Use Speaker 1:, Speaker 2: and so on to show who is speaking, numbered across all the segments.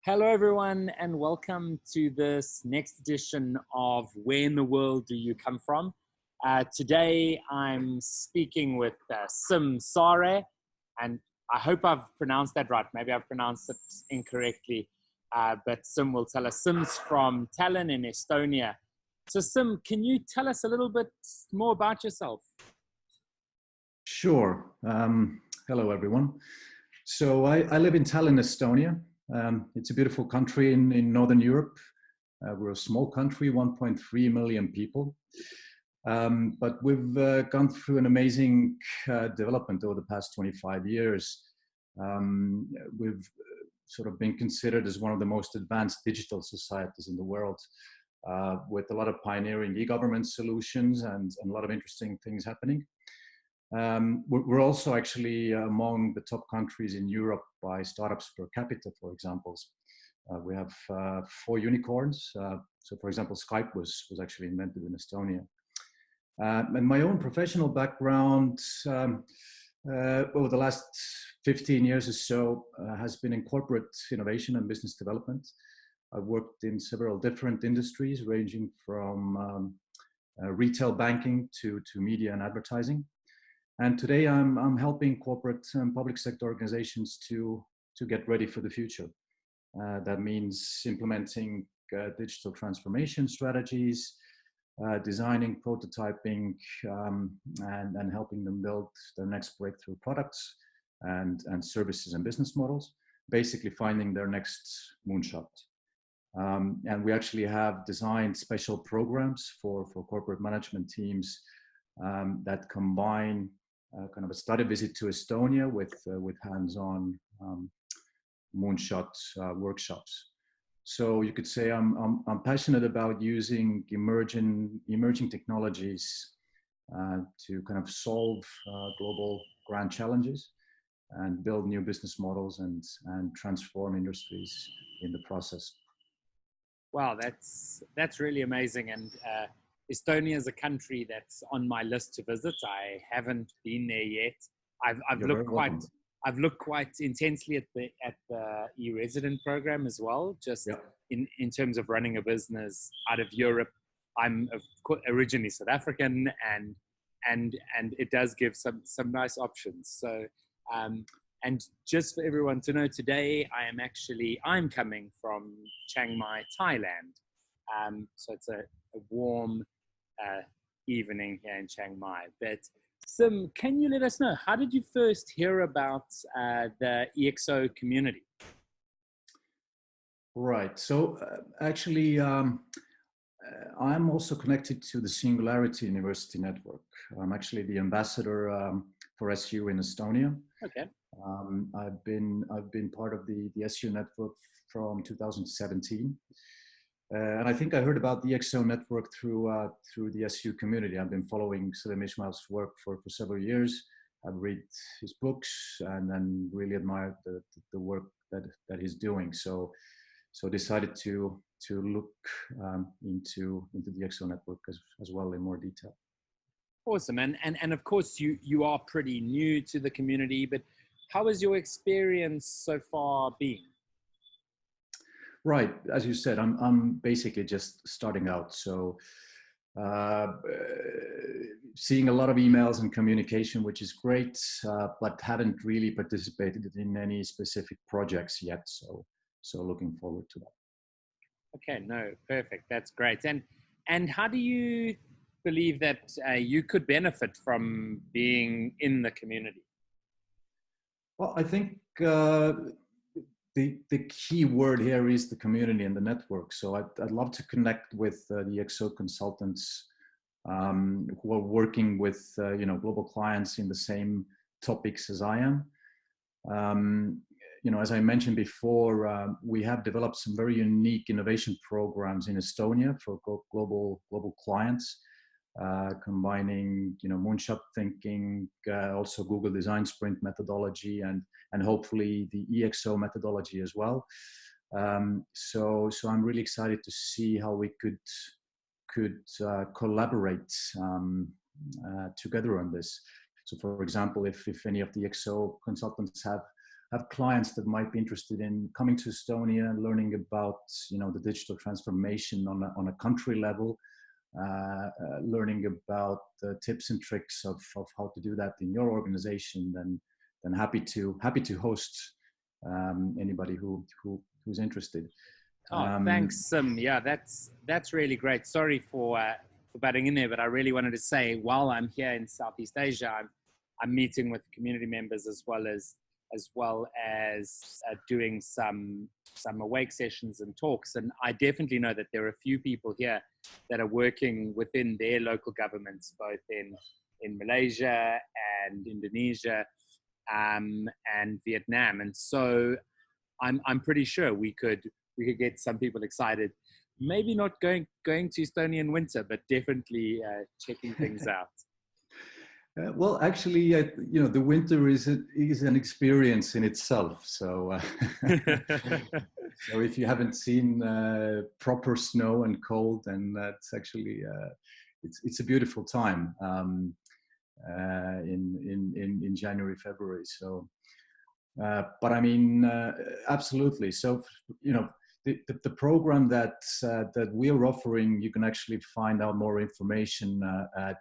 Speaker 1: Hello, everyone, and welcome to this next edition of Where in the World Do You Come From? Today, I'm speaking with Siim Saare, and I hope I've pronounced that right. Maybe I've pronounced it incorrectly, but Siim will tell us. Siim's from Tallinn in Estonia. So, Siim, can you tell us a little bit more about yourself?
Speaker 2: Sure. Hello, everyone. So I live in Tallinn, Estonia. It's a beautiful country in Northern Europe. We're a small country, 1.3 million people. But we've gone through an amazing development over the past 25 years. We've sort of been considered as one of the most advanced digital societies in the world, with a lot of pioneering e-government solutions and a lot of interesting things happening. We're also actually among the top countries in Europe by startups per capita, for example. We have 4 unicorns. So, for example, Skype was actually invented in Estonia. And my own professional background over the last 15 years or so has been in corporate innovation and business development. I've worked in several different industries, ranging from retail banking to media and advertising. And today I'm helping corporate and public sector organizations to get ready for the future. That means implementing digital transformation strategies, designing, prototyping, and helping them build their next breakthrough products and services and business models, basically finding their next moonshot. And we actually have designed special programs for corporate management teams that combine kind of a study visit to Estonia with hands-on moonshot workshops. So you could say I'm passionate about using emerging technologies to kind of solve global grand challenges and build new business models and transform industries in the process.
Speaker 1: Wow, that's really amazing. And Estonia is a country that's on my list to visit. I haven't been there yet. I've looked quite intensely at the e-resident program as well, just in terms of running a business out of Europe. I'm originally South African, and it does give some nice options. So and just for everyone to know, today I'm coming from Chiang Mai, Thailand. So it's a warm evening here in Chiang Mai. But Siim, can you let us know, how did you first hear about the EXO community?
Speaker 2: Right. So actually, I'm also connected to the Singularity University Network. I'm actually the ambassador for SU in Estonia.
Speaker 1: Okay.
Speaker 2: I've been part of the SU network from 2017. And I think I heard about the EXO network through the SU community. I've been following Salim Ismail's work for several years. I've read his books and then really admired the work that he's doing. So decided to look into the EXO network as well in more detail.
Speaker 1: Awesome. And of course you are pretty new to the community, but how has your experience so far been?
Speaker 2: Right, as you said, I'm basically just starting out. So seeing a lot of emails and communication, which is great, but haven't really participated in any specific projects yet. So looking forward to that.
Speaker 1: Okay, no, perfect. That's great. And how do you believe that you could benefit from being in the community?
Speaker 2: Well, I think the key word here is the community and the network. So I'd love to connect with the EXO consultants who are working with global clients in the same topics as I am. As I mentioned before, we have developed some very unique innovation programs in Estonia for global clients, combining moonshot thinking, also Google Design Sprint methodology, and hopefully the EXO methodology as well. So I'm really excited to see how we could collaborate together on this. So, for example, if any of the EXO consultants have have clients that might be interested in coming to Estonia and learning about, the digital transformation on a country level, learning about the tips and tricks of how to do that in your organization, then happy to host anybody who's interested.
Speaker 1: Oh, thanks, Siim. Yeah, that's really great. Sorry for butting in there, but I really wanted to say, while I'm here in Southeast Asia, I'm meeting with community members as well as doing some awake sessions and talks. And I definitely know that there are a few people here that are working within their local governments, both in Malaysia and Indonesia and Vietnam. And so I'm pretty sure we could get some people excited. Maybe not going to Estonia in winter, but definitely checking things out.
Speaker 2: Well, actually, the winter is an experience in itself. So, so if you haven't seen proper snow and cold, then that's actually it's a beautiful time in January, February. So, but I mean, absolutely. So, the program that we're offering, you can actually find out more information at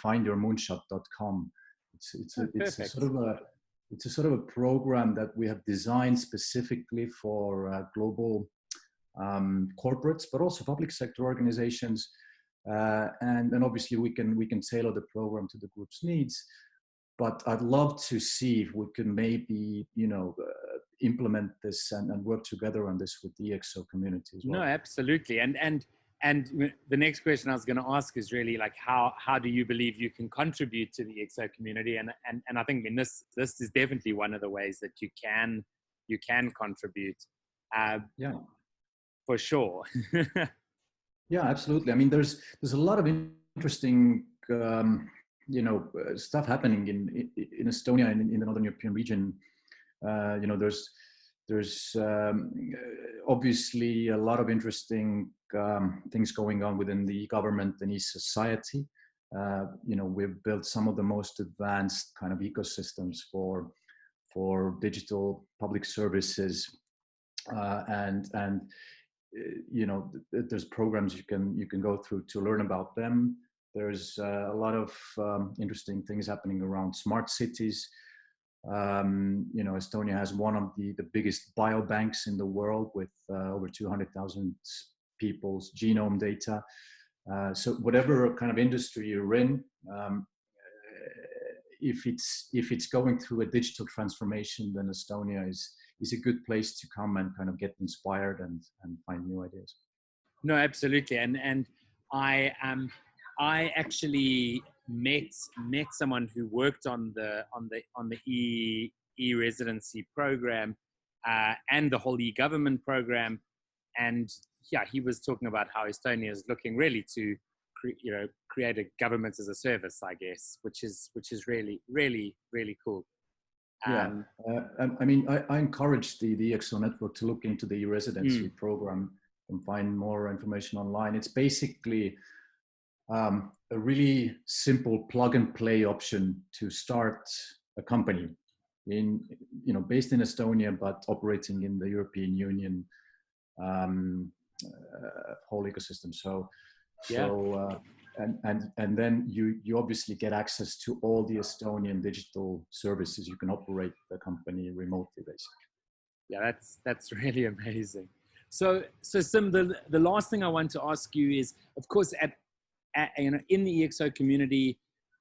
Speaker 2: findyourmoonshot.com. It's a sort of a program that we have designed specifically for global corporates, but also public sector organizations, and obviously we can tailor the program to the group's needs. But I'd love to see if we can maybe implement this and work together on this with the EXO community as well.
Speaker 1: No, absolutely. And the next question I was going to ask is really like, how do you believe you can contribute to the EXO community? And I think this is definitely one of the ways that you can contribute.
Speaker 2: Yeah,
Speaker 1: for sure.
Speaker 2: Yeah, absolutely. I mean, there's a lot of interesting stuff happening in Estonia and in the Northern European region. There's obviously a lot of interesting things going on within the government and e-society. We've built some of the most advanced kind of ecosystems for digital public services, and there's programs you can go through to learn about them. There's a lot of interesting things happening around smart cities. Estonia has one of the biggest biobanks in the world with over 200,000 people's genome data. So whatever kind of industry you're in, if it's going through a digital transformation, then Estonia is a good place to come and kind of get inspired and find new ideas.
Speaker 1: No, absolutely. And I actually met someone who worked on the e-residency program and the whole e-government program, and yeah, he was talking about how Estonia is looking really to create a government as a service, I guess, which is really, really, really cool.
Speaker 2: I mean, I encourage the EXO network to look into the e-residency program and find more information online. It's basically a really simple plug and play option to start a company based in Estonia, but operating in the European Union whole ecosystem. And then you obviously get access to all the Estonian digital services. You can operate the company remotely, basically.
Speaker 1: Yeah, that's really amazing. So Siim, the last thing I want to ask you is, of course, in the EXO community,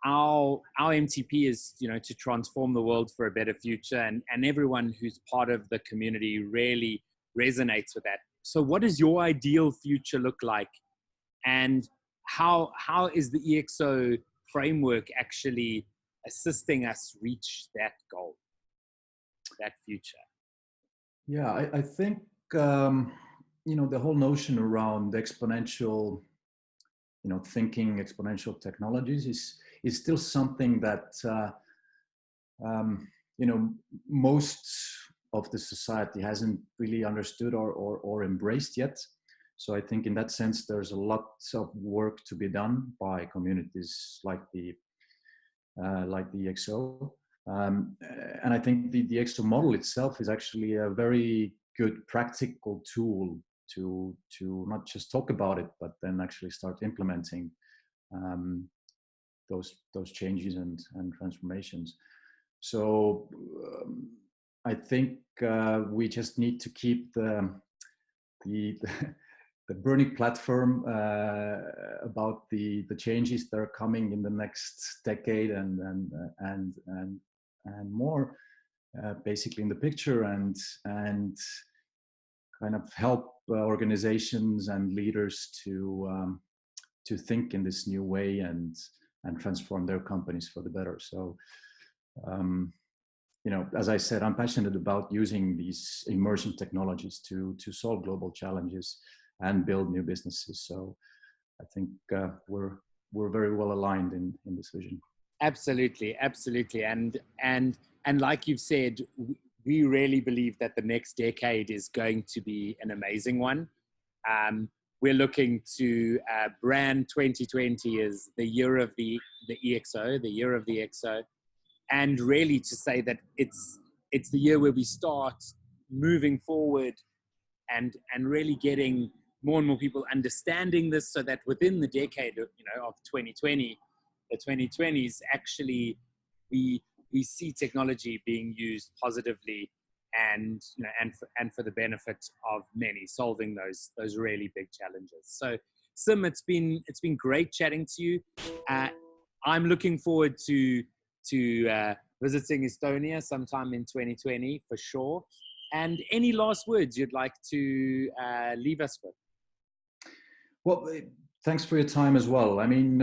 Speaker 1: our MTP is to transform the world for a better future, and everyone who's part of the community really resonates with that. So what does your ideal future look like, and how is the EXO framework actually assisting us reach that goal, that future?
Speaker 2: Yeah, I think the whole notion around exponential thinking, exponential technologies is still something that most of the society hasn't really understood or embraced yet. So I think in that sense, there's a lot of work to be done by communities like the EXO. And I think the Exo model itself is actually a very good practical tool to not just talk about it, but then actually start implementing those changes and transformations. So I think we just need to keep the burning platform about the changes that are coming in the next decade and more basically in the picture, and kind of help organizations and leaders to think in this new way and transform their companies for the better. So as I said, I'm passionate about using these emerging technologies to solve global challenges and build new businesses. So I think we're very well aligned in this vision.
Speaker 1: Absolutely, and like you've said, we really believe that the next decade is going to be an amazing one. We're looking to brand 2020 as the year of the EXO, the year of the EXO, and really to say that it's the year where we start moving forward and really getting more and more people understanding this, so that within the decade of 2020, the 2020s, actually we see technology being used positively and for the benefit of many, solving those really big challenges. So Siim, it's been great chatting to you. I'm looking forward to visiting Estonia sometime in 2020 for sure. And any last words you'd like to leave us with?
Speaker 2: Well, thanks for your time as well. I mean,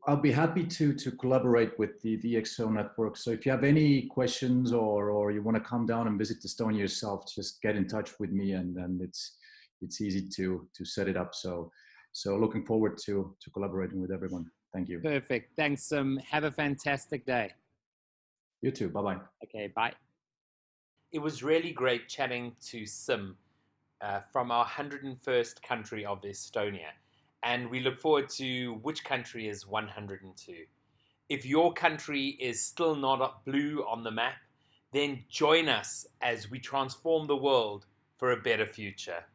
Speaker 2: I'll be happy to collaborate with the EXO network. So if you have any questions or you want to come down and visit Estonia yourself, just get in touch with me, and it's easy to set it up. So looking forward to collaborating with everyone. Thank you.
Speaker 1: Perfect. Thanks, Siim. Have a fantastic day.
Speaker 2: You too. Bye-bye.
Speaker 1: Okay, bye. It was really great chatting to Siim from our 101st country of Estonia. And we look forward to which country is 102. If your country is still not blue on the map, then join us as we transform the world for a better future.